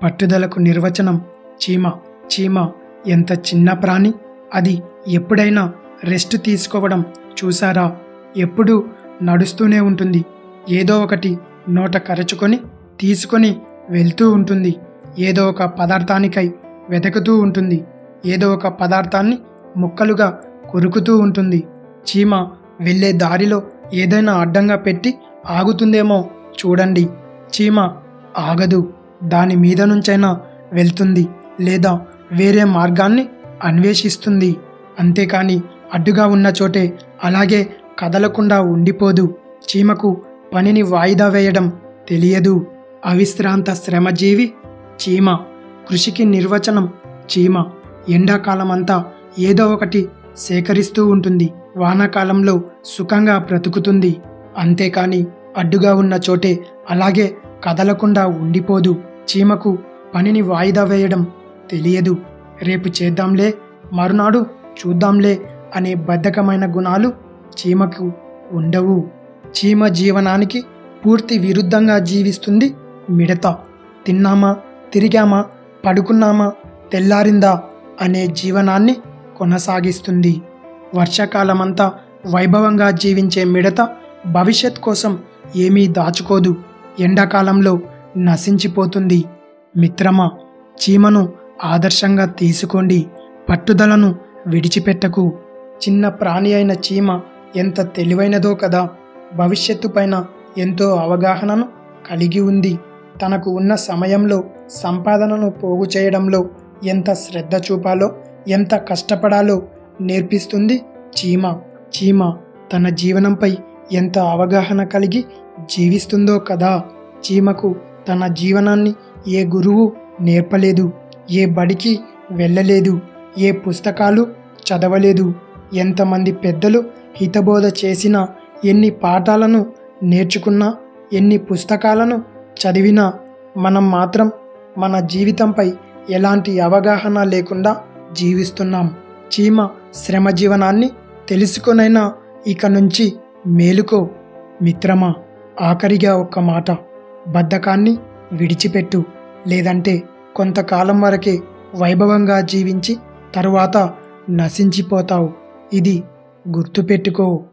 పట్టుదలకు నిర్వచనం చీమ. చీమ ఎంత చిన్న ప్రాణి, అది ఎప్పుడైనా రెస్ట్ తీసుకోవడం చూసారా? ఎప్పుడూ నడుస్తూనే ఉంటుంది. ఏదో ఒకటి నోట కరచుకొని తీసుకొని వెళ్తూ ఉంటుంది. ఏదో ఒక పదార్థానికై వెతుకుతూ ఉంటుంది. ఏదో ఒక పదార్థాన్ని ముక్కలుగా కొరుకుతూ ఉంటుంది. చీమ వెళ్ళే దారిలో ఏదైనా అడ్డంగా పెట్టి ఆగుతుందేమో చూడండి. చీమ ఆగదు. దాని మీద నుంచైనా వెళ్తుంది, లేదా వేరే మార్గాన్ని అన్వేషిస్తుంది. అంతేకాని అడ్డుగా ఉన్న చోటే అలాగే కదలకుండా ఉండిపోదు. చీమకు పనిని వాయిదా వేయడం తెలియదు. అవిశ్రాంత శ్రమజీవి చీమ. కృషికి నిర్వచనం చీమ. ఎండాకాలమంతా ఏదో ఒకటి సేకరిస్తూ ఉంటుంది. వానాకాలంలో సుఖంగా బ్రతుకుతుంది. అంతేకాని అడ్డుగా ఉన్న చోటే అలాగే కదలకుండా ఉండిపోదు. చీమకు పనిని వాయిదా వేయడం తెలియదు. రేపు చేద్దాంలే, మరునాడు చూద్దాంలే అనే బద్ధకమైన గుణాలు చీమకు ఉండవు. చీమ జీవనానికి పూర్తి విరుద్ధంగా జీవిస్తుంది మిడత. తిన్నామా, తిరిగామా, పడుకున్నామా, తెల్లారిందా అనే జీవనాన్ని కొనసాగిస్తుంది. వర్షాకాలమంతా వైభవంగా జీవించే మిడత భవిష్యత్ కోసం ఏమీ దాచుకోదు. ఎండాకాలంలో నశించిపోతుంది. మిత్రమా, చీమను ఆదర్శంగా తీసుకోండి. పట్టుదలను విడిచిపెట్టకు. చిన్న ప్రాణి అయిన చీమ ఎంత తెలివైనదో కదా. భవిష్యత్తు పైన ఎంతో అవగాహనను కలిగి ఉంది. తనకు ఉన్న సమయంలో సంపాదనను పోగు చేయడంలో ఎంత శ్రద్ధ చూపాలో, ఎంత కష్టపడాలో నేర్పిస్తుంది చీమ. చీమ తన జీవనంపై ఎంత అవగాహన కలిగి జీవిస్తుందో కదా. చీమకు తన జీవనాన్ని ఏ గురువు నేర్పలేదు, ఏ బడికి వెళ్ళలేదు, ఏ పుస్తకాలు చదవలేదు. ఎంతమంది పెద్దలు హితబోధ చేసినా, ఎన్ని పాఠాలను నేర్చుకున్నా, ఎన్ని పుస్తకాలను చదివినా మనం మాత్రం మన జీవితంపై ఎలాంటి అవగాహన లేకుండా జీవిస్తున్నాం. చీమ శ్రమజీవనాన్ని తెలుసుకొనైనా ఇక నుంచి మేలుకో. మిత్రమా, ఆఖరిగా ఒక్క మాట, బద్ధకాన్ని విడిచిపెట్టు. లేదంటే కొంతకాలం వరకే వైభవంగా జీవించి తరువాత నశించిపోతావు. ఇది గుర్తుపెట్టుకో.